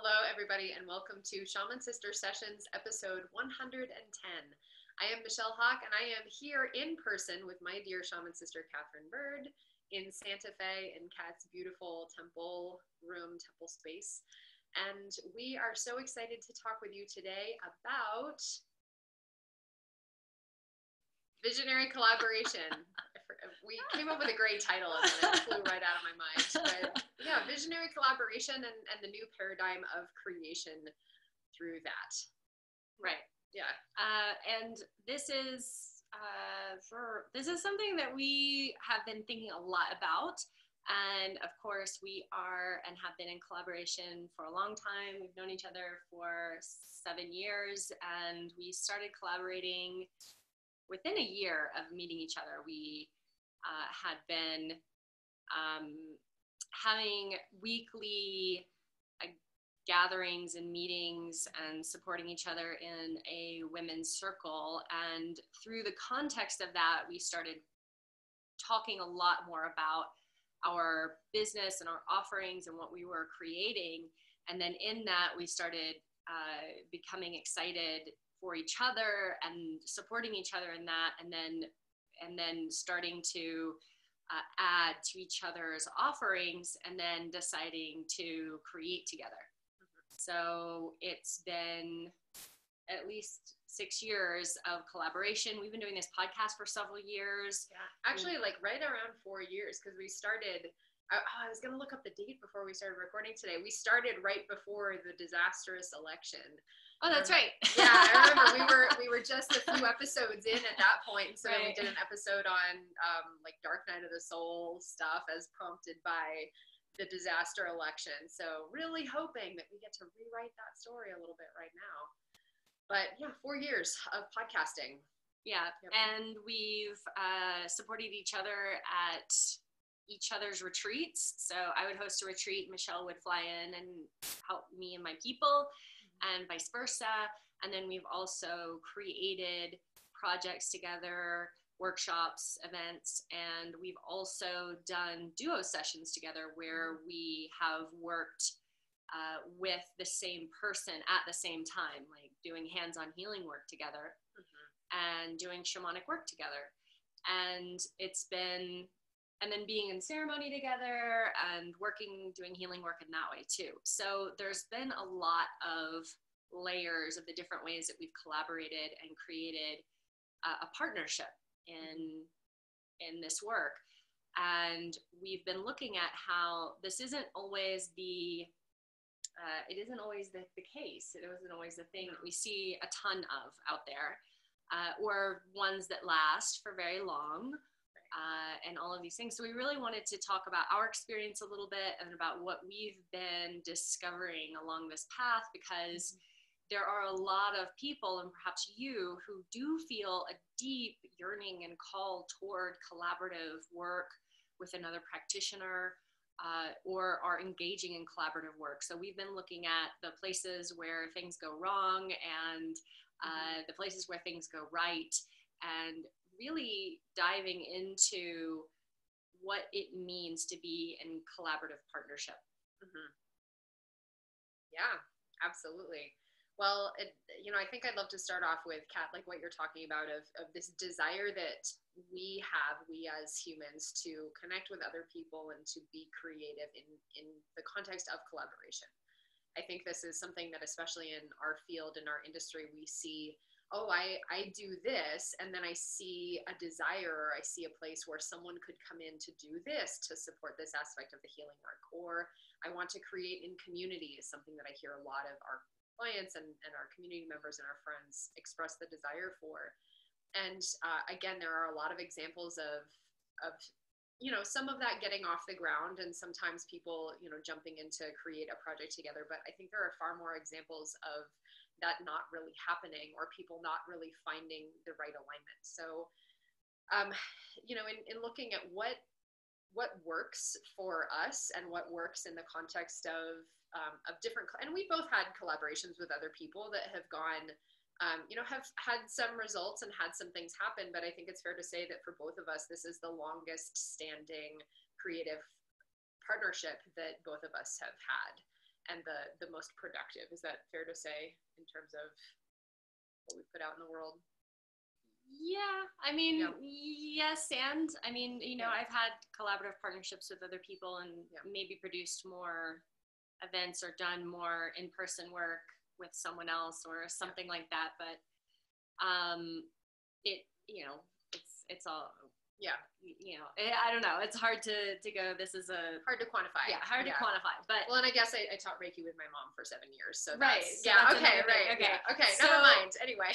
Hello, everybody, and welcome to Shaman Sister Sessions, episode 110. I am Michelle Hawk, and I am here in person with my dear Shaman sister, Katherine Bird, in Santa Fe, in Kat's beautiful temple room, temple space. And we are so excited to talk with you today about visionary collaboration. We came up with a great title and then it flew right out of my mind. But yeah, visionary collaboration and the new paradigm of creation through that. Right. Yeah. And this is something that we have been thinking a lot about. And of course, we are and have been in collaboration for a long time. We've known each other for 7 years, and we started collaborating within a year of meeting each other. We had been having weekly gatherings and meetings and supporting each other in a women's circle. And through the context of that, we started talking a lot more about our business and our offerings and what we were creating. And then in that, we started becoming excited for each other and supporting each other in that, and then starting to add to each other's offerings, and then deciding to create together. So it's been at least 6 years of collaboration. We've been doing this podcast for several years. Yeah, actually, like right around 4 years, because we started. I was going to look up the date before we started recording today. We started right before the disastrous election. Oh, that's right. Yeah, I remember we were just a few episodes in at that point. So right. We did an episode on like Dark Night of the Soul stuff as prompted by the disaster election. So really hoping that we get to rewrite that story a little bit right now. But yeah, 4 years of podcasting. Yeah, yep. And we've supported each other at each other's retreats. So I would host a retreat, Michelle would fly in and help me and my people, and vice versa. And then we've also created projects together, workshops, events, and we've also done duo sessions together where we have worked with the same person at the same time, like doing hands-on healing work together and doing shamanic work together. And it's been, and then being in ceremony together and doing healing work in that way too. So there's been a lot of layers of the different ways that we've collaborated and created a partnership in this work. And we've been looking at how this isn't always the case. It isn't always the thing that we see a ton of out there, or ones that last for very long. And all of these things. So we really wanted to talk about our experience a little bit and about what we've been discovering along this path, because there are a lot of people, and perhaps you, who do feel a deep yearning and call toward collaborative work with another practitioner, or are engaging in collaborative work. So we've been looking at the places where things go wrong and the places where things go right, and really diving into what it means to be in collaborative partnership. Yeah, absolutely. Well, I think I'd love to start off with, Kat, like what you're talking about of this desire that we as humans, to connect with other people and to be creative in the context of collaboration. I think this is something that, especially in our field, in our industry, we see, I do this, and then I see a desire, or I see a place where someone could come in to do this to support this aspect of the healing work, or I want to create in community is something that I hear a lot of our clients and our community members and our friends express the desire for. And again, there are a lot of examples of some of that getting off the ground, and sometimes people, jumping in to create a project together. But I think there are far more examples of that not really happening, or people not really finding the right alignment. So, in looking at what works for us and what works in the context of different, and we both had collaborations with other people that have gone, have had some results and had some things happen, but I think it's fair to say that for both of us, this is the longest standing creative partnership that both of us have had. and the most productive. Is that fair to say in terms of what we put out in the world? Yeah, I mean, Yeah. yes, and I mean, Yeah. I've had collaborative partnerships with other people and Yeah. maybe produced more events or done more in-person work with someone else or something like that. But it, it's all, Yeah. I don't know. It's hard to go, this is hard to quantify. Yeah, hard to quantify. But well, and I guess I taught Reiki with my mom for 7 years, so right. That's, so yeah. that's Okay. another thing. Right. Okay. Yeah, okay. So, Never mind. Anyway.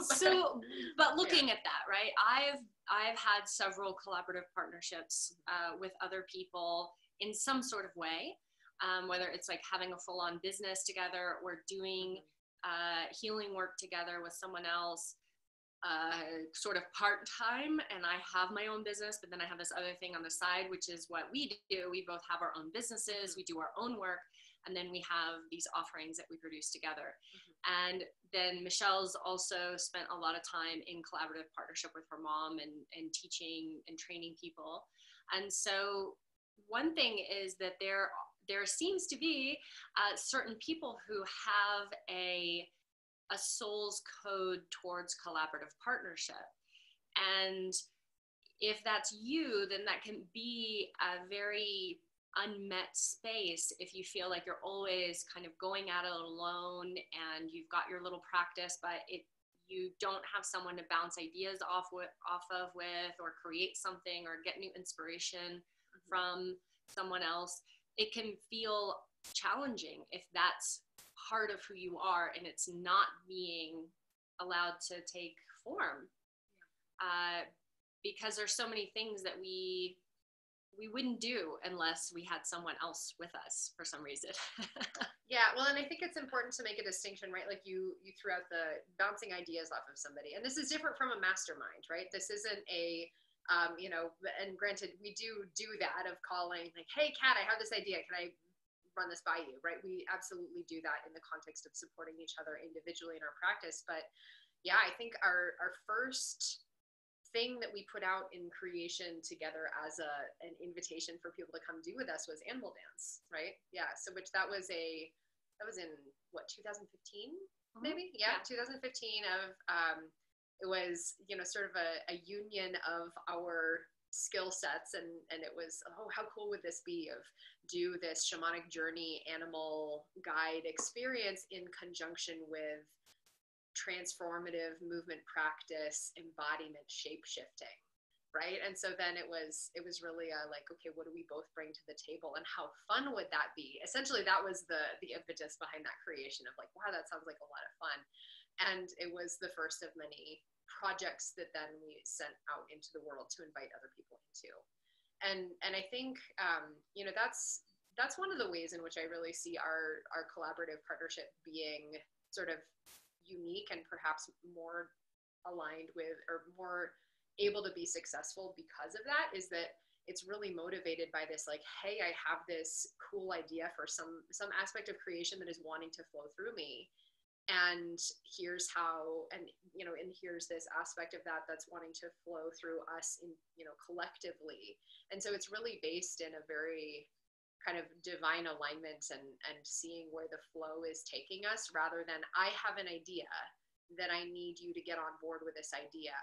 So, but looking at that, right? I've had several collaborative partnerships with other people in some sort of way, whether it's like having a full-on business together or doing healing work together with someone else, sort of part-time. And I have my own business, but then I have this other thing on the side, which is what we do. We both have our own businesses, we do our own work, and then we have these offerings that we produce together. And then Michelle's also spent a lot of time in collaborative partnership with her mom and teaching and training people. And so one thing is that there seems to be certain people who have a soul's code towards collaborative partnership. And if that's you, then that can be a very unmet space if you feel like you're always kind of going at it alone and you've got your little practice, but you don't have someone to bounce ideas off of with, or create something or get new inspiration from someone else. It can feel challenging if that's part of who you are and it's not being allowed to take form, because there's so many things that we wouldn't do unless we had someone else with us for some reason. Yeah, well, and I think it's important to make a distinction, right? Like you threw out the bouncing ideas off of somebody, and this is different from a mastermind, right? This isn't a and granted, we do that of calling like, hey, Kat, I have this idea, can I run this by you, right? We absolutely do that in the context of supporting each other individually in our practice. But yeah, I think our first thing that we put out in creation together as an invitation for people to come do with us was animal dance, right? Yeah, so that was in what, 2015 maybe? Yeah, 2015 of it was sort of a union of our skill sets, and it was, oh, how cool would this be, of do this shamanic journey animal guide experience in conjunction with transformative movement practice, embodiment, shape shifting, right? And so then it was really like, okay, what do we both bring to the table, and how fun would that be? Essentially, that was the impetus behind that creation of like, wow, that sounds like a lot of fun. And it was the first of many projects that then we sent out into the world to invite other people into. And I think that's one of the ways in which I really see our collaborative partnership being sort of unique and perhaps more aligned with, or more able to be successful because of that, is that it's really motivated by this like, hey, I have this cool idea for some aspect of creation that is wanting to flow through me, and here's how, and here's this aspect of that's wanting to flow through us in collectively. And so it's really based in a very kind of divine alignment and seeing where the flow is taking us, rather than I have an idea that I need you to get on board with this idea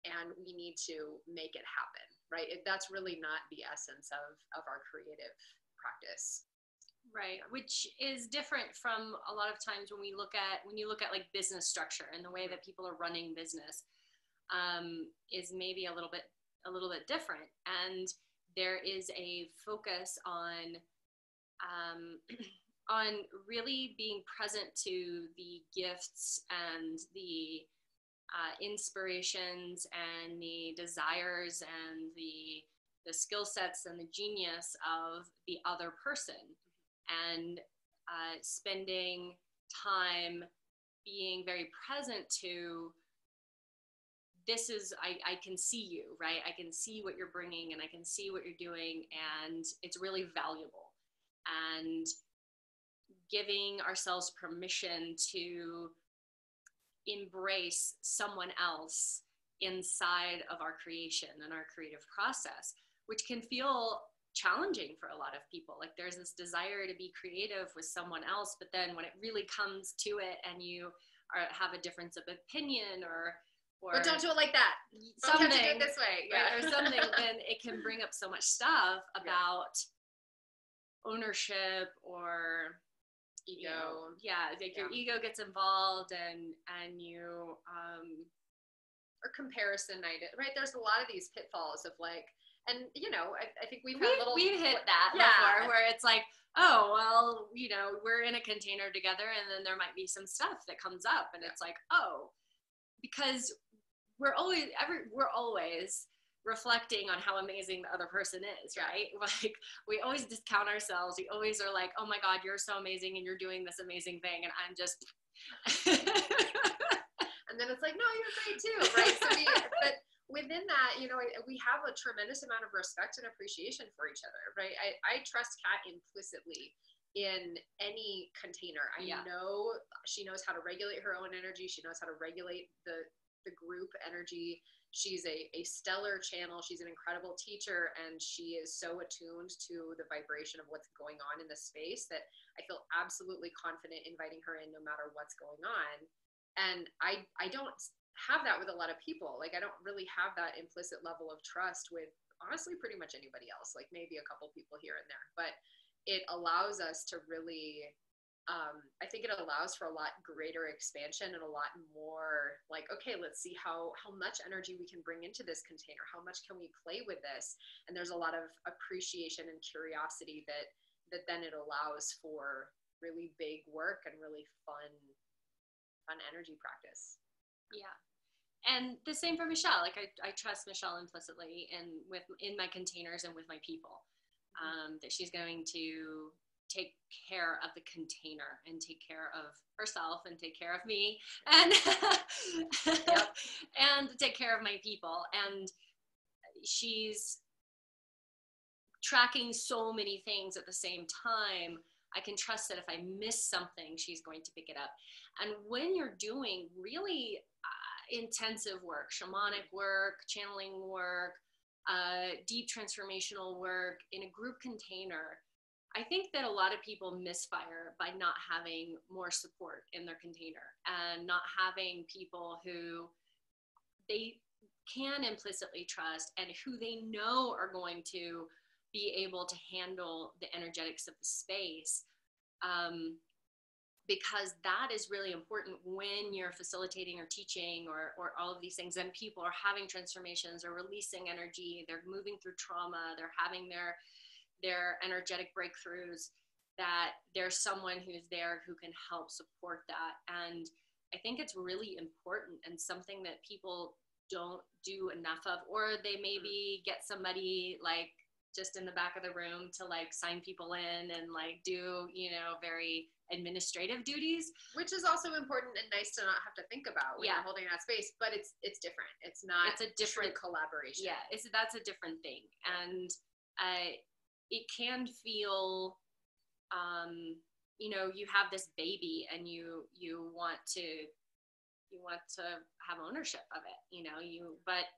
and we need to make it happen, right? That's really not the essence of our creative practice. Right, which is different from a lot of times when you look at like business structure and the way that people are running business, is maybe a little bit different. And there is a focus on really being present to the gifts and the inspirations and the desires and the skill sets and the genius of the other person, and spending time being very present to, this is, I can see you, right? I can see what you're bringing and I can see what you're doing, and it's really valuable. And giving ourselves permission to embrace someone else inside of our creation and our creative process, which can feel challenging for a lot of people. Like there's this desire to be creative with someone else, but then when it really comes to it and you have a difference of opinion or but don't do it like that. Something, do it this way. Yeah. Right, or something, then it can bring up so much stuff about ownership or ego. Like your ego gets involved and you or comparison night, right? There's a lot of these pitfalls of like, and I think we've hit that before, where it's like, oh well, we're in a container together, and then there might be some stuff that comes up, and it's like, oh, because we're always reflecting on how amazing the other person is, right? Like we always discount ourselves. We always are like, oh my God, you're so amazing and you're doing this amazing thing, and I'm just and then it's like, no, you're great too, right? So but within that, we have a tremendous amount of respect and appreciation for each other, right? I trust Kat implicitly in any container. I know she knows how to regulate her own energy. She knows how to regulate the group energy. She's a stellar channel. She's an incredible teacher, and she is so attuned to the vibration of what's going on in the space that I feel absolutely confident inviting her in no matter what's going on. And I don't have that with a lot of people. Like I don't really have that implicit level of trust with honestly pretty much anybody else, like maybe a couple people here and there, but it allows us to really I think it allows for a lot greater expansion and a lot more like, okay, let's see how much energy we can bring into this container. How much can we play with this? And there's a lot of appreciation and curiosity that then it allows for really big work and really fun energy practice. Yeah. And the same for Michelle. Like I trust Michelle implicitly in my containers and with my people, that she's going to take care of the container and take care of herself and take care of me and and take care of my people. And she's tracking so many things at the same time. I can trust that if I miss something, she's going to pick it up. And when you're doing really intensive work, shamanic work, channeling work, deep transformational work in a group container, I think that a lot of people misfire by not having more support in their container and not having people who they can implicitly trust and who they know are going to be able to handle the energetics of the space. Because that is really important when you're facilitating or teaching or all of these things, and people are having transformations or releasing energy, they're moving through trauma, they're having their energetic breakthroughs, that there's someone who's there who can help support that. And I think it's really important and something that people don't do enough of, or they maybe get somebody like just in the back of the room to like sign people in and like do, very administrative duties. Which is also important and nice to not have to think about when you're holding that space, but it's different. It's not, it's a different collaboration. Yeah, that's a different thing. And it can feel, you have this baby and you want to have ownership of it, but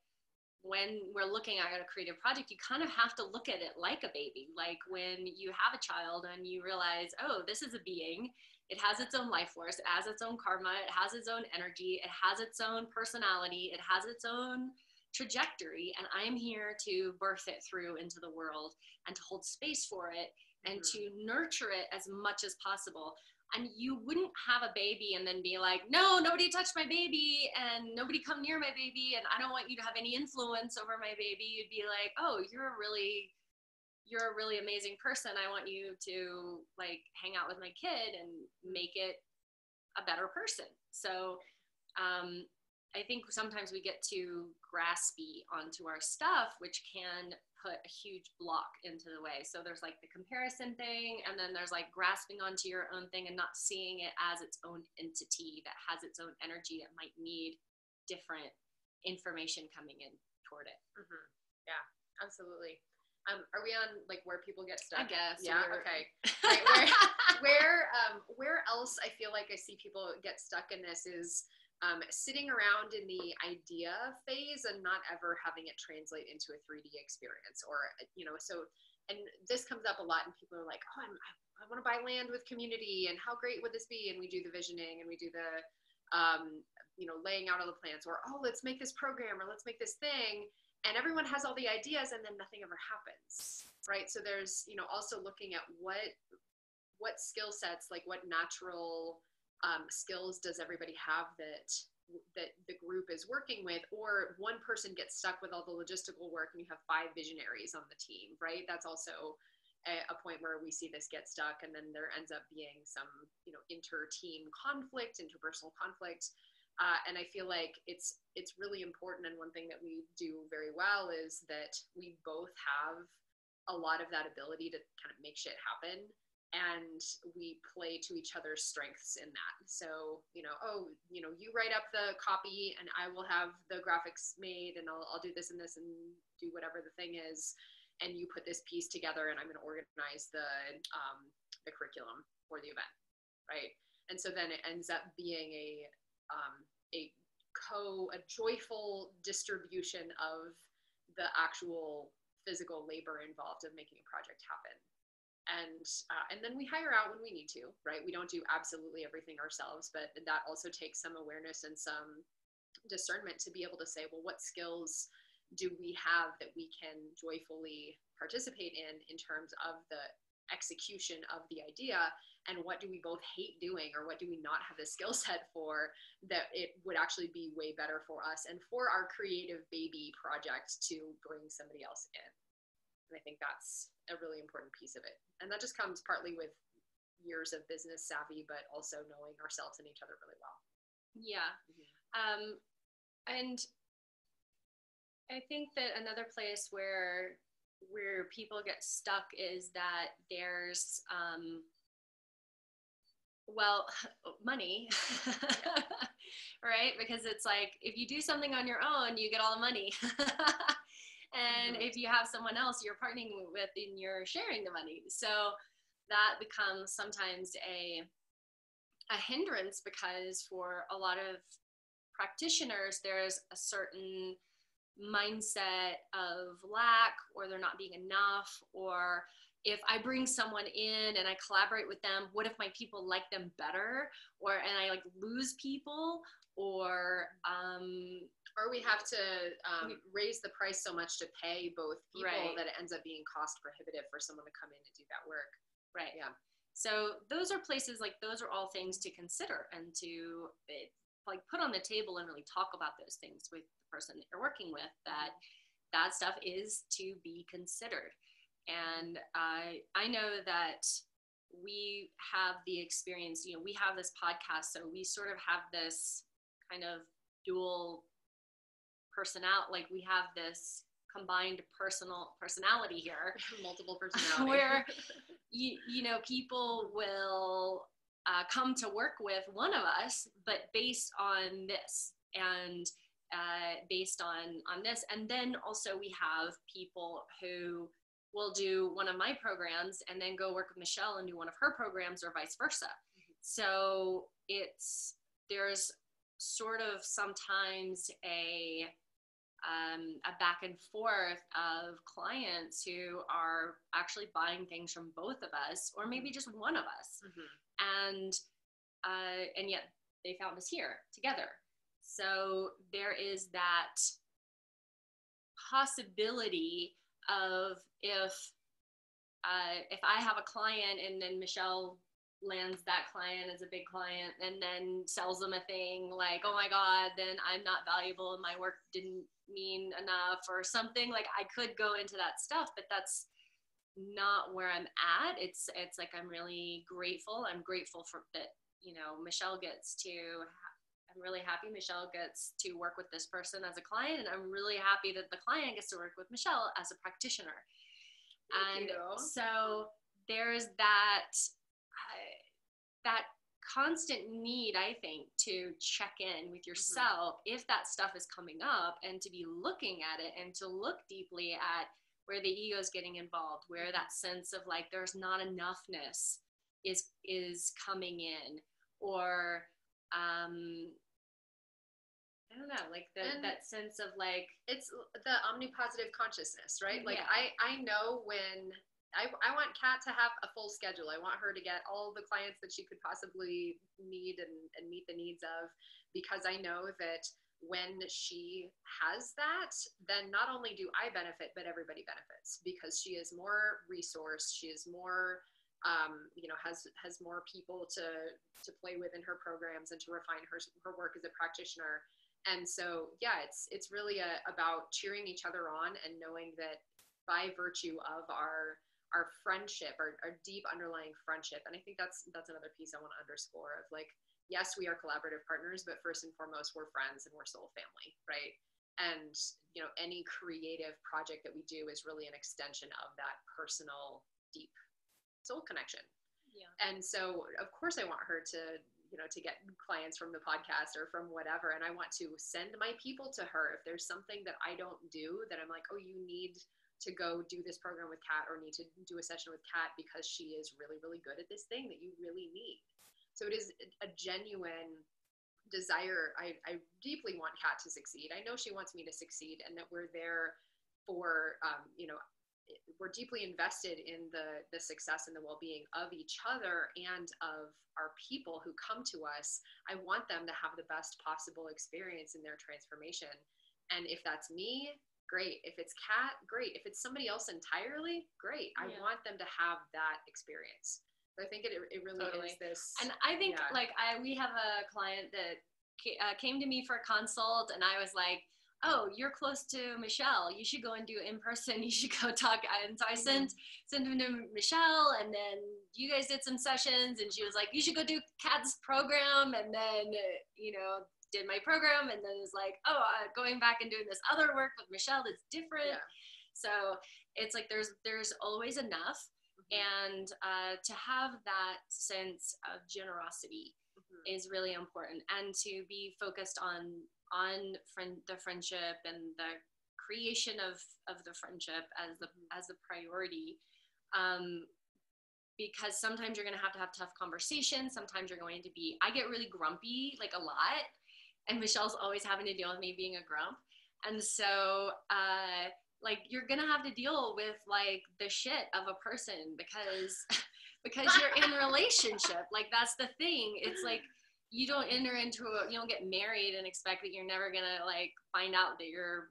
when we're looking at a creative project, you kind of have to look at it like a baby. Like when you have a child and you realize, oh, this is a being, it has its own life force, it has its own karma, it has its own energy, it has its own personality, it has its own trajectory, and I am here to birth it through into the world and to hold space for it and to nurture it as much as possible. And you wouldn't have a baby and then be like, no, nobody touch my baby and nobody come near my baby and I don't want you to have any influence over my baby. You'd be like, oh, you're a really amazing person. I want you to like hang out with my kid and make it a better person. So I think sometimes we get too graspy onto our stuff, which can put a huge block into the way. So there's like the comparison thing, and then there's like grasping onto your own thing and not seeing it as its own entity that has its own energy that might need different information coming in toward it. Mm-hmm. Yeah, absolutely. Are we on like where people get stuck? I guess. Yeah. Okay. Right, where else I feel like I see people get stuck in this is sitting around in the idea phase and not ever having it translate into a 3D experience, or so and this comes up a lot, and people are like, oh, I want to buy land with community, and how great would this be? And we do the visioning, and we do the, laying out all the plans, or, oh, let's make this program, or let's make this thing. And everyone has all the ideas, and then nothing ever happens, right? So there's, also looking at what skill sets, like what natural skills does everybody have that the group is working with, or one person gets stuck with all the logistical work and you have 5 visionaries on the team, right? That's also a point where we see this get stuck, and then there ends up being some, inter-team conflict, interpersonal conflict. And I feel like it's really important, and one thing that we do very well is that we both have a lot of that ability to kind of make shit happen, and we play to each other's strengths in that. So, you write up the copy and I will have the graphics made, and I'll do this and this and do whatever the thing is. And you put this piece together, and I'm going to organize the curriculum for the event. Right. And so then it ends up being a joyful distribution of the actual physical labor involved of making a project happen. And then we hire out when we need to, right? We don't do absolutely everything ourselves, but that also takes some awareness and some discernment to be able to say, well, what skills do we have that we can joyfully participate in terms of the execution of the idea, and what do we both hate doing, or what do we not have the skill set for that it would actually be way better for us and for our creative baby project to bring somebody else in. And I think that's a really important piece of it. And that just comes partly with years of business savvy, but also knowing ourselves and each other really well. Yeah. Mm-hmm. And I think that another place where people get stuck is that there's, money, right? Because it's like, if you do something on your own, you get all the money. And if you have someone else you're partnering with, and you're sharing the money. So that becomes sometimes a hindrance, because for a lot of practitioners, there's a certain mindset of lack, or there not being enough, or if I bring someone in and I collaborate with them, what if my people like them better, and I like lose people, or we have to raise the price so much to pay both people, right, that it ends up being cost prohibitive for someone to come in and do that work. Right. Yeah. So those are places, like, those are all things to consider, and to like put on the table and really talk about those things with the person that you're working with, that stuff is to be considered. And I know that we have the experience, we have this podcast, so we sort of have this kind of dual personality, like we have this combined personality here. Multiple personality. Where, people will come to work with one of us, but based on this, and based on this. And then also we have people who will do one of my programs and then go work with Michelle and do one of her programs, or vice versa. Mm-hmm. So there's sort of sometimes a back and forth of clients who are actually buying things from both of us, or maybe just one of us. Mm-hmm. And yet they found us here together. So there is that possibility of, if I have a client and then Michelle lands that client as a big client and then sells them a thing, like, oh my God, then I'm not valuable and my work didn't mean enough or something. Like, I could go into that stuff, but that's not where I'm at. It's like, I'm really grateful. I'm grateful for that, Michelle gets to, I'm really happy Michelle gets to work with this person as a client, and I'm really happy that the client gets to work with Michelle as a practitioner. Thank you. So there's that constant need, I think, to check in with yourself, mm-hmm, if that stuff is coming up, and to be looking at it and to look deeply at where the ego is getting involved, where that sense of like there's not enoughness is coming in, or I don't know, like that sense of like, it's the omnipositive consciousness, right? Like, yeah. I know when I want Kat to have a full schedule. I want her to get all the clients that she could possibly need and meet the needs of, because I know that when she has that, then not only do I benefit, but everybody benefits, because she is more resourced. She is more, has more people to play with in her programs and to refine her work as a practitioner. And so, yeah, it's really about cheering each other on and knowing that by virtue of our friendship, our deep underlying friendship. And I think that's another piece I want to underscore of, like, yes, we are collaborative partners, but first and foremost, we're friends and we're soul family, right? And, any creative project that we do is really an extension of that personal, deep soul connection. Yeah. And so, of course, I want her to, to get clients from the podcast or from whatever. And I want to send my people to her. If there's something that I don't do that I'm like, oh, you need to go do this program with Kat, or need to do a session with Kat because she is really, really good at this thing that you really need. So it is a genuine desire. I deeply want Kat to succeed. I know she wants me to succeed, and that we're there for, we're deeply invested in the success and the well-being of each other and of our people who come to us. I want them to have the best possible experience in their transformation. And if that's me, great. If it's Kat, great. If it's somebody else entirely, great. I want them to have that experience. So I think it really Totally. is this. And I think we have a client that came to me for a consult, and I was like, oh, you're close to Michelle. You should go and do it in person. You should go talk. And so I sent him to Michelle, and then you guys did some sessions, and she was like, you should go do Kat's program. And then, did my program, and then it was like, oh, going back and doing this other work with Michelle that's different. Yeah. So it's like there's always enough. And to have that sense of generosity is really important, and to be focused on the friendship and the creation of the friendship as the priority. Because sometimes you're going to have tough conversations. Sometimes you're going to be, I get really grumpy, like a lot. And Michelle's always having to deal with me being a grump. And so, you're going to have to deal with, like, the shit of a person because you're in a relationship. Like, that's the thing. It's like, you don't get married and expect that you're never going to, like, find out that your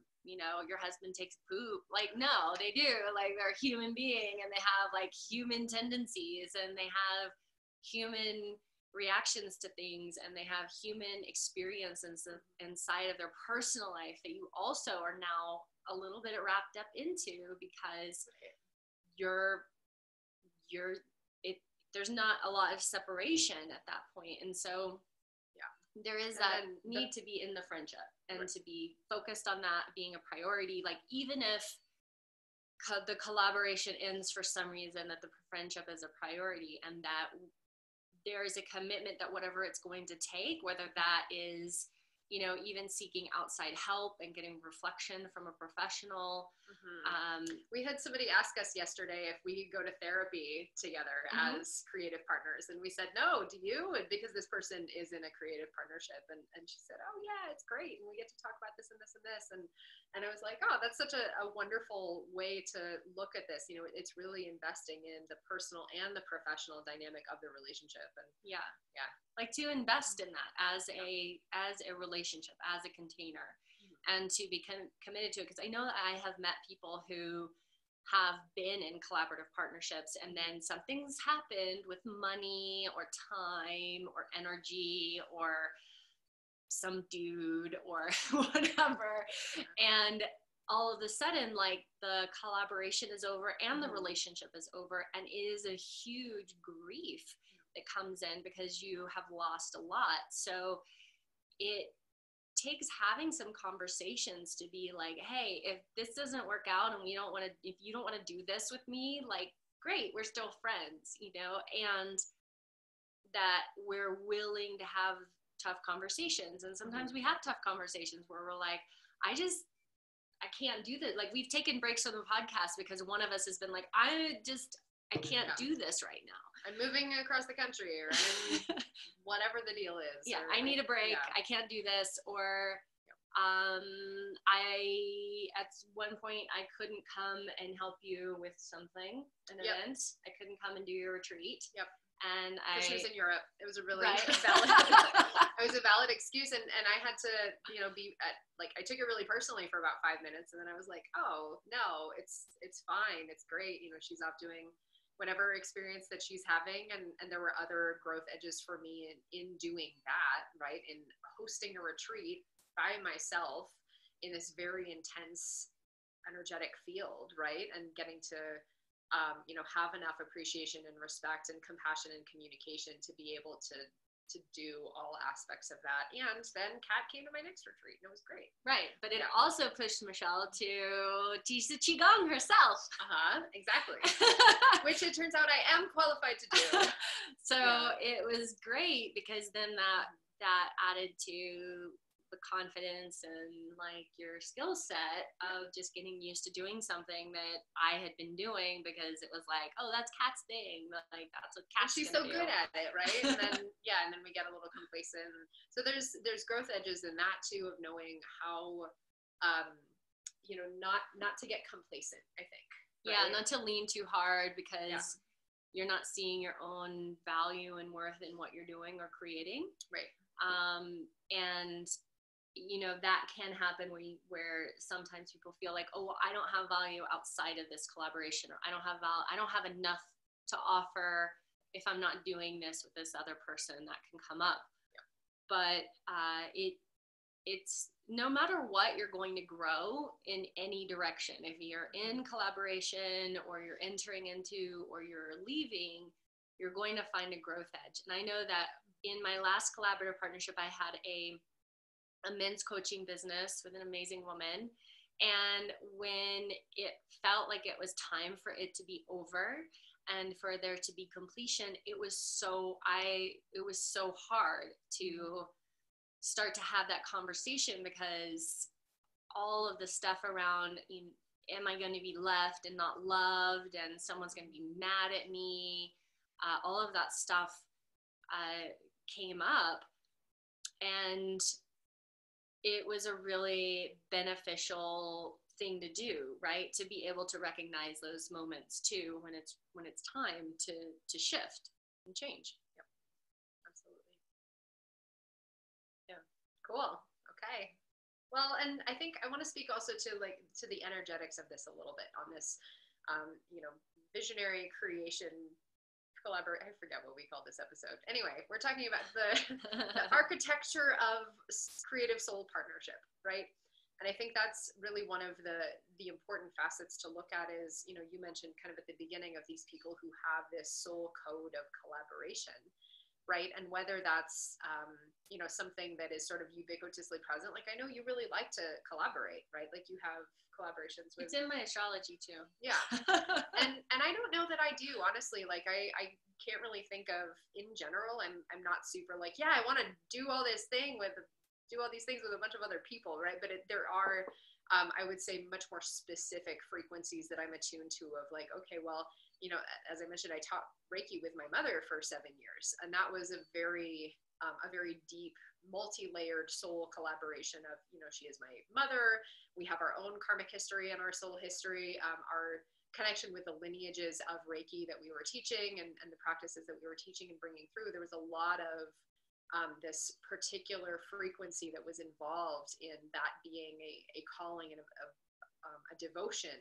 husband takes poop. Like, no, they do. Like, they're a human being, and they have, like, human tendencies, and they have human reactions to things, and they have human experiences inside of their personal life that you also are now a little bit wrapped up into, because there's not a lot of separation at that point. And so there is that need to be in the friendship and to be focused on that being a priority. Like, even if the collaboration ends for some reason, that the friendship is a priority, and that there is a commitment that whatever it's going to take, whether that is, even seeking outside help and getting reflection from a professional. We had somebody ask us yesterday if we go to therapy together as creative partners. And we said, no, do you? And because this person is in a creative partnership. And she said, oh yeah, it's great. And we get to talk about this and this and this. And I was like, oh, that's such a wonderful way to look at this. It's really investing in the personal and the professional dynamic of the relationship. And like, to invest in that as a relationship, as a container, and to be committed to it. Because I know that I have met people who have been in collaborative partnerships, and then something's happened with money or time or energy or some dude or whatever, and all of a sudden, like, the collaboration is over and the relationship is over, and it is a huge grief that comes in because you have lost a lot. So it takes having some conversations to be like, hey, if this doesn't work out and if you don't want to do this with me, like, great, we're still friends, and that we're willing to have tough conversations. And sometimes we have tough conversations where we're like, I can't do this. Like, we've taken breaks from the podcast because one of us has been like, I can't do this right now. I'm moving across the country, or I'm whatever the deal is. I need a break. I can't do this. Or At one point I couldn't come and help you with something, an event. I couldn't come and do your retreat. And she was in Europe. It was a really right. valid, it was a valid excuse. And I had to, be at, I took it really personally for about 5 minutes. And then I was like, oh no, it's fine. It's great. She's off doing whatever experience that she's having. And there were other growth edges for me in doing that, right? In hosting a retreat by myself in this very intense, energetic field, right? And getting to, have enough appreciation and respect and compassion and communication to be able to do all aspects of that. And then Kat came to my next retreat and it was great. Right. But it also pushed Michelle to teach the Qigong herself. Exactly. Which it turns out I am qualified to do. So it was great because then that added to the confidence and your skill set of just getting used to doing something that I had been doing, because it was oh, that's Kat's thing. That's what Kat's she's so good at it, right? And then and then we get a little complacent. So there's growth edges in that too, of knowing how not to get complacent, I think. Right? Not to lean too hard because you're not seeing your own value and worth in what you're doing or creating. Right. And that can happen where sometimes people feel oh, well, I don't have value outside of this collaboration, or I don't have enough to offer if I'm not doing this with this other person. That can come up. But it's no matter what, you're going to grow in any direction. If you're in collaboration, or you're entering into, or you're leaving, you're going to find a growth edge. And I know that in my last collaborative partnership, I had a men's coaching business with an amazing woman. And when it felt like it was time for it to be over and for there to be completion, it was so hard to start to have that conversation, because all of the stuff around, am I going to be left and not loved, and someone's going to be mad at me, all of that stuff came up. And it was a really beneficial thing to do, right? To be able to recognize those moments too, when it's time to shift and change. Yep, absolutely. Yeah, cool. Okay. Well, and I think I want to speak also to the energetics of this a little bit on this, visionary creation I forget what we called this episode. Anyway, we're talking about the architecture of creative soul partnership, right? And I think that's really one of the important facets to look at is, you mentioned kind of at the beginning of these people who have this soul code of collaboration, right? And whether that's, something that is sort of ubiquitously present. I know you really like to collaborate, right? You have collaborations with... It's in my astrology too. Yeah. and I don't know that I do, honestly. I can't really think of, in general, I'm not super I want to do all these things with a bunch of other people, right? But there are, I would say, much more specific frequencies that I'm attuned to of okay, well, as I mentioned, I taught Reiki with my mother for 7 years, and that was a very deep, multi-layered soul collaboration of, she is my mother. We have our own karmic history and our soul history, our connection with the lineages of Reiki that we were teaching and the practices that we were teaching and bringing through. There was a lot of this particular frequency that was involved in that being a calling and a devotion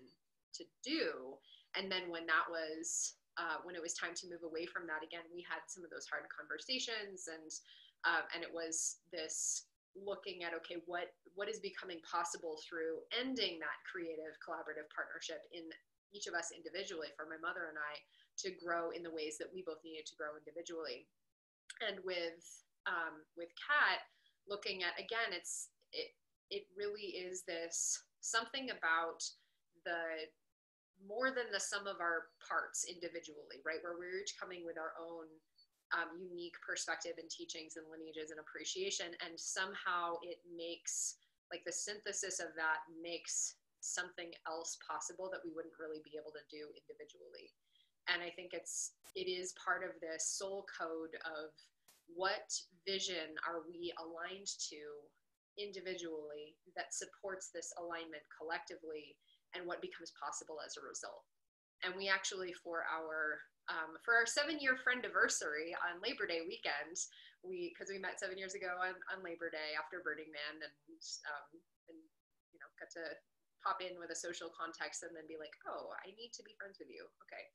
to do. And then when that was, when it was time to move away from that, again, we had some of those hard conversations, and it was this looking at, okay, what is becoming possible through ending that creative collaborative partnership in each of us individually, for my mother and I to grow in the ways that we both needed to grow individually. And with Kat, looking at, again, it really is this something about the more than the sum of our parts individually, right? Where we're each coming with our own unique perspective and teachings and lineages and appreciation, and somehow it makes the synthesis of that makes something else possible that we wouldn't really be able to do individually. And I think it is part of this soul code of what vision are we aligned to individually that supports this alignment collectively and what becomes possible as a result. And we actually, for our 7-year friendiversary on Labor Day weekend, because we met 7 years ago on Labor Day after Burning Man, and got to pop in with a social context and then be like, oh, I need to be friends with you. Okay.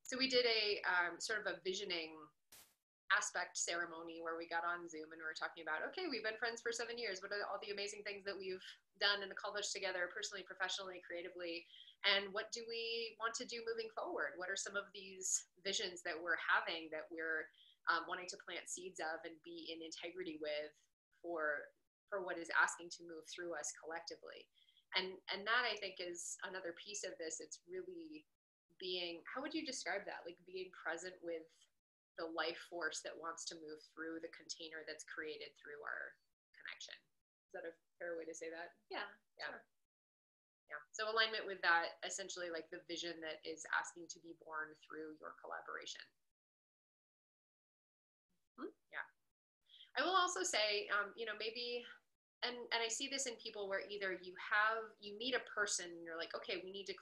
So we did a sort of a visioning aspect ceremony where we got on Zoom and we were talking about, okay, we've been friends for 7 years. What are all the amazing things that we've done and accomplished together, personally, professionally, creatively? And what do we want to do moving forward? What are some of these visions that we're having that we're wanting to plant seeds of and be in integrity with for what is asking to move through us collectively? And that, I think, is another piece of this. It's really being, how would you describe that? Like being present with the life force that wants to move through the container that's created through our connection. Is that a fair way to say that? Yeah. Sure. Yeah. So alignment with that, essentially like the vision that is asking to be born through your collaboration. Yeah. I will also say, maybe, and I see this in people where either you meet a person and you're like, okay, I need to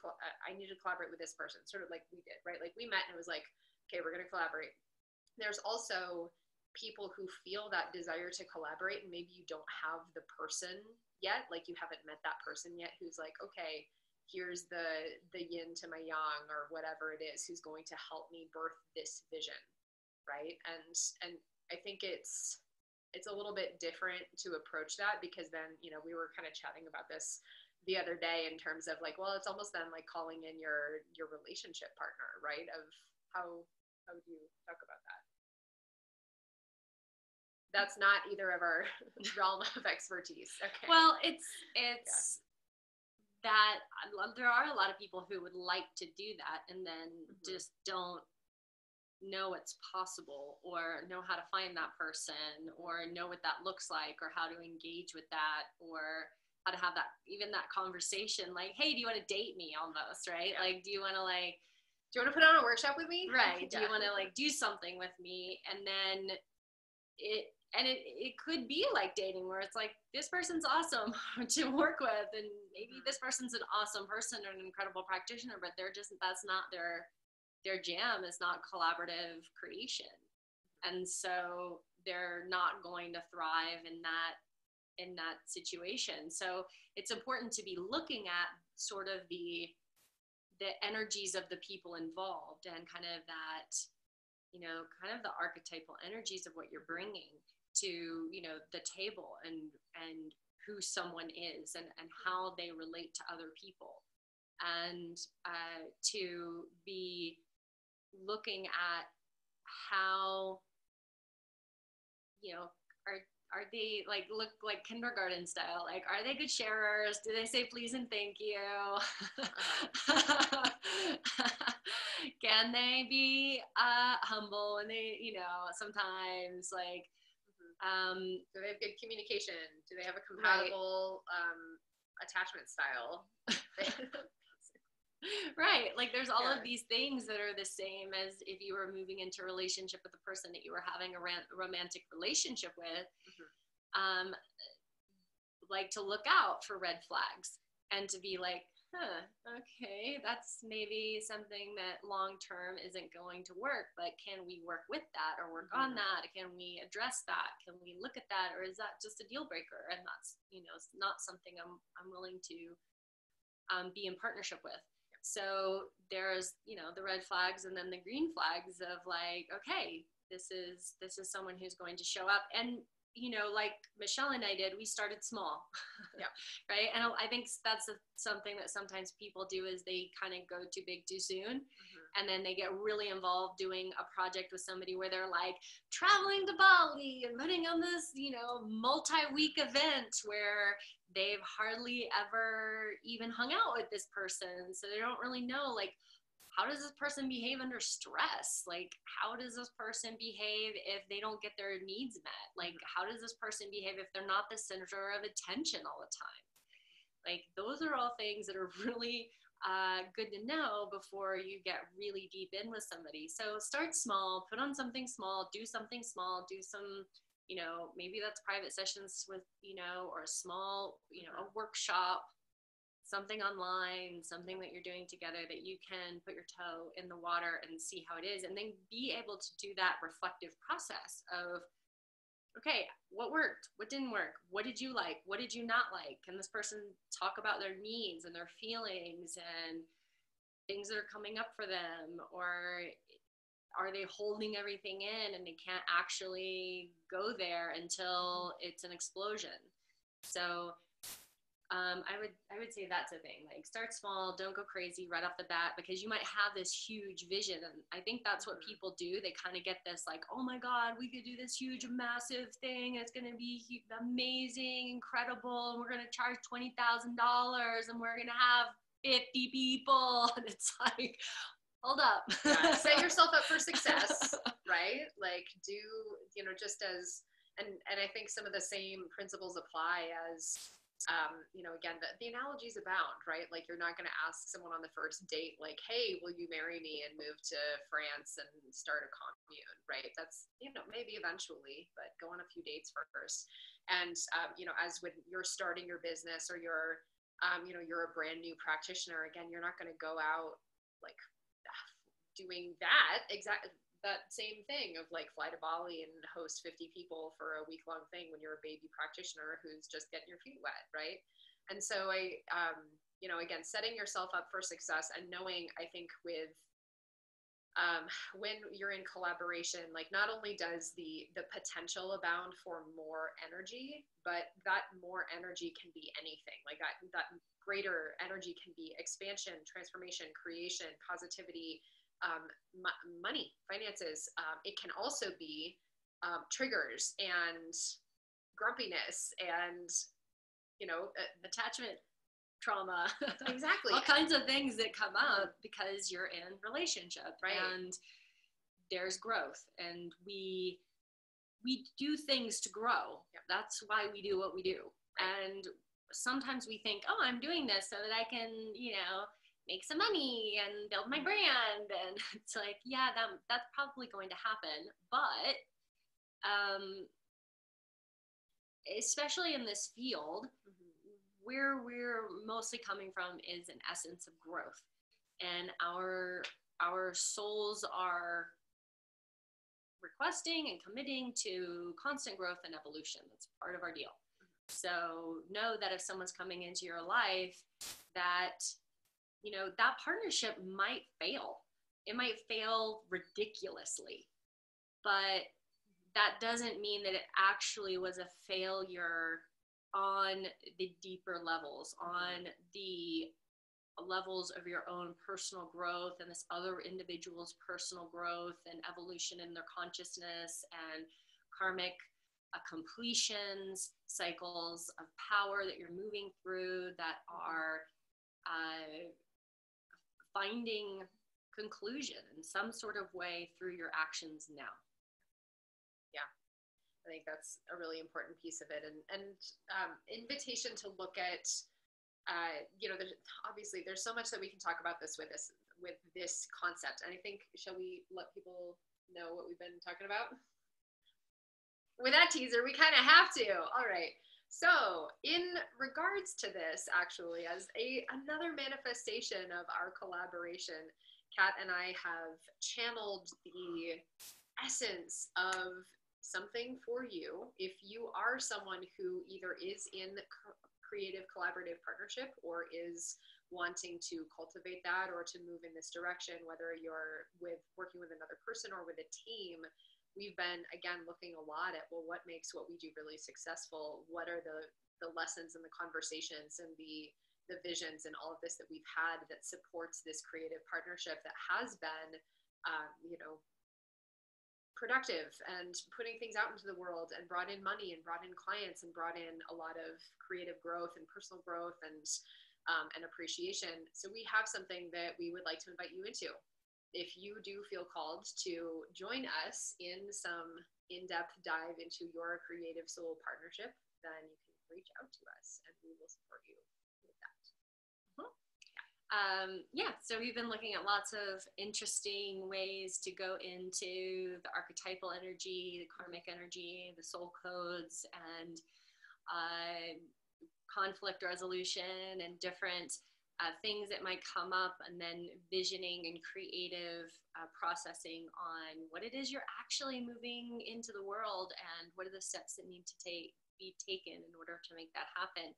collaborate with this person, sort of like we did, right? Like we met and it was like, okay, we're going to collaborate. There's also people who feel that desire to collaborate and maybe you don't have the person yet, like you haven't met that person yet who's like, okay, here's the yin to my yang or whatever it is, who's going to help me birth this vision, right? And I think it's a little bit different to approach that because then, we were kind of chatting about this the other day in terms of like, well, it's almost then like calling in your relationship partner, right? Of how would you talk about that? That's not either of our realm of expertise. Okay. Well, it's that there are a lot of people who would like to do that and then just don't know it's possible or know how to find that person or know what that looks like or how to engage with that or how to have that, even that conversation like, hey, do you want to date me almost, right? Yeah. Like, do you want to put on a workshop with me? Right. Do you want to like do something with me? And then it could be like dating where it's like, this person's awesome to work with. And maybe this person's an awesome person or an incredible practitioner, but that's not their jam is not collaborative creation. And so they're not going to thrive in that situation. So it's important to be looking at sort of the energies of the people involved and kind of that, kind of the archetypal energies of what you're bringing to, the table and who someone is and how they relate to other people. And to be looking at how, are they look like kindergarten style? Like, are they good sharers? Do they say please and thank you? Can they be humble? And they, sometimes like, do they have good communication? Do they have a compatible attachment style? Right. Like there's all of these things that are the same as if you were moving into a relationship with the person that you were having a romantic relationship with. Like to look out for red flags and to be like, okay, that's maybe something that long-term isn't going to work, but can we work with that or work on that? Can we address that? Can we look at that? Or is that just a deal breaker? And that's, it's not something I'm willing to be in partnership with. So there's, the red flags and then the green flags of like, okay, this is someone who's going to show up. And, like Michelle and I did, we started small. Yeah. Right. And I think that's something that sometimes people do is they kind of go too big too soon. And then they get really involved doing a project with somebody where they're like traveling to Bali and putting on this, multi-week event where they've hardly ever even hung out with this person. So they don't really know, like, how does this person behave under stress? Like, how does this person behave if they don't get their needs met? Like, how does this person behave if they're not the center of attention all the time? Like, those are all things that are really good to know before you get really deep in with somebody. So start small, put on something small, do something small, do some maybe that's private sessions with, or a small, a workshop, something online, something that you're doing together that you can put your toe in the water and see how it is, and then be able to do that reflective process of, okay, what worked? What didn't work? What did you like? What did you not like? Can this person talk about their needs and their feelings and things that are coming up for them? Or are they holding everything in and they can't actually go there until it's an explosion? So I would say that's a thing. Like, start small, don't go crazy right off the bat, because you might have this huge vision. And I think that's what people do. They kind of get this like, oh my God, we could do this huge, massive thing. It's going to be amazing, incredible. And we're going to charge $20,000 and we're going to have 50 people. And it's like, hold up. Yeah, set yourself up for success, right? Like, do, just as, and I think some of the same principles apply as, again, the analogies abound, right? Like, you're not going to ask someone on the first date, like, hey, will you marry me and move to France and start a commune, right? That's, maybe eventually, but go on a few dates first. And, as when you're starting your business, or you're a brand new practitioner, again, you're not going to go out like doing that same thing of like fly to Bali and host 50 people for a week-long thing when you're a baby practitioner who's just getting your feet wet, right? And so again, setting yourself up for success, and knowing, I think, with when you're in collaboration, like, not only does the potential abound for more energy, but that more energy can be anything. Like, that greater energy can be expansion, transformation, creation, positivity, money, finances. It can also be triggers and grumpiness and attachment trauma. Exactly. All kinds of things that come up because you're in relationship, right? And there's growth, and we do things to grow. Yep. That's why we do what we do. Right. And sometimes we think, oh, I'm doing this so that I can, make some money and build my brand. And it's like, yeah, that's probably going to happen. But especially in this field, where we're mostly coming from is an essence of growth. And our souls are requesting and committing to constant growth and evolution. That's part of our deal. So know that if someone's coming into your life, that that partnership might fail. It might fail ridiculously, but that doesn't mean that it actually was a failure on the deeper levels, on the levels of your own personal growth and this other individual's personal growth and evolution in their consciousness and karmic completions, cycles of power that you're moving through that are finding conclusion in some sort of way through your actions now. Yeah, I think that's a really important piece of it. And invitation to look at, obviously there's so much that we can talk about with this concept. And I think, shall we let people know what we've been talking about? With that teaser, we kind of have to. All right. So in regards to this, actually, as another manifestation of our collaboration, Kat and I have channeled the essence of something for you. If you are someone who either is in creative collaborative partnership or is wanting to cultivate that or to move in this direction, whether you're working with another person or with a team, we've been, again, looking a lot at, well, what makes what we do really successful? What are the lessons and the conversations and the visions and all of this that we've had that supports this creative partnership that has been, productive and putting things out into the world and brought in money and brought in clients and brought in a lot of creative growth and personal growth and appreciation. So we have something that we would like to invite you into. If you do feel called to join us in some in-depth dive into your creative soul partnership, then you can reach out to us and we will support you with that. Yeah, so we've been looking at lots of interesting ways to go into the archetypal energy, the karmic energy, the soul codes, and conflict resolution, and different things that might come up, and then visioning and creative processing on what it is you're actually moving into the world, and what are the steps that need to be taken in order to make that happen,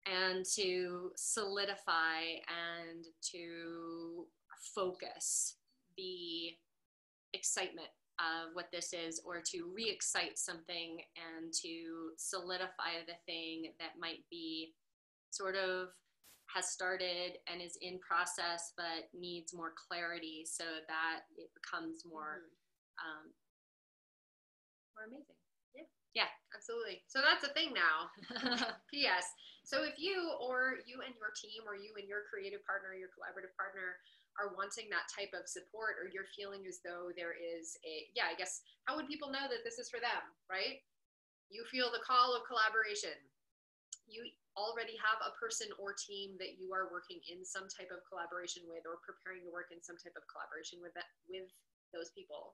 and to solidify and to focus the excitement of what this is, or to re-excite something and to solidify the thing that might be sort of has started and is in process but needs more clarity, so that it becomes more more amazing. Yeah, absolutely. So that's a thing now. P.S. So if you and your team, or you and your creative partner, your collaborative partner, are wanting that type of support, or you're feeling as though there is I guess, how would people know that this is for them, right? You feel the call of collaboration. You already have a person or team that you are working in some type of collaboration with, or preparing to work in some type of collaboration with those people.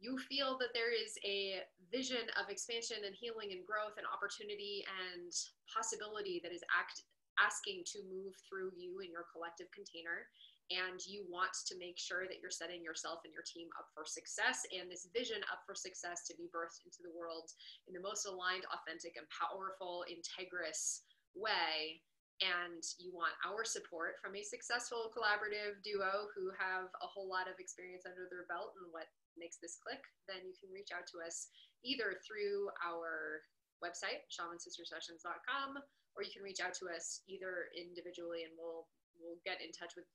You feel that there is a vision of expansion and healing and growth and opportunity and possibility that is asking to move through you in your collective container. And you want to make sure that you're setting yourself and your team up for success, and this vision up for success to be birthed into the world in the most aligned, authentic, and powerful, integrous way. And you want our support from a successful collaborative duo who have a whole lot of experience under their belt and what makes this click, then you can reach out to us either through our website, shamansistersessions.com, or you can reach out to us either individually, and we'll get in touch with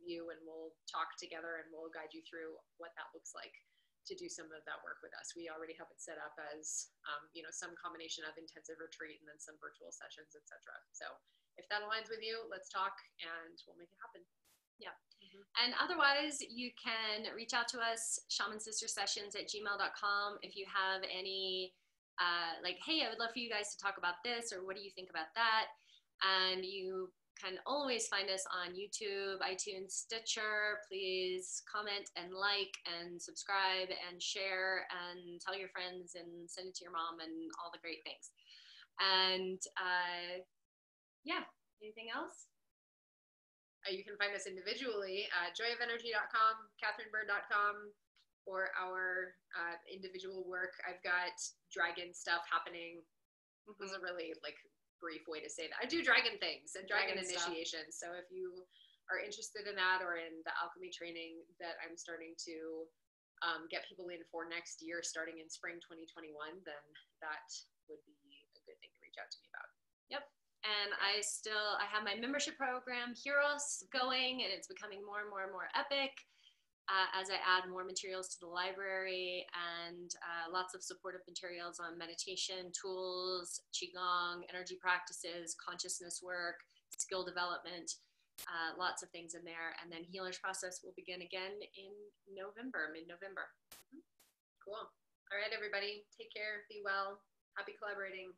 you, and we'll talk together, and we'll guide you through what that looks like to do some of that work with us. We already have it set up as some combination of intensive retreat and then some virtual sessions, etc. So if that aligns with you, let's talk and we'll make it happen. Yeah. And otherwise, you can reach out to us, shamansistersessions@gmail.com, if you have any, hey, I would love for you guys to talk about this, or what do you think about that? And you can always find us on YouTube, iTunes, Stitcher. Please comment and like and subscribe and share and tell your friends and send it to your mom and all the great things. And anything else? You can find us individually at joyofenergy.com, katherinebird.com, for our individual work. I've got dragon stuff happening. It was a really brief way to say that. I do dragon things and dragon initiation. So if you are interested in that, or in the alchemy training that I'm starting to get people in for next year, starting in spring 2021, then that would be a good thing to reach out to me about. Yep. And I have my membership program, Heroes, going, and it's becoming more and more and more epic as I add more materials to the library, and lots of supportive materials on meditation, tools, qigong, energy practices, consciousness work, skill development, lots of things in there. And then Healer's Process will begin again in mid-November. Cool. All right, everybody, take care, be well, happy collaborating.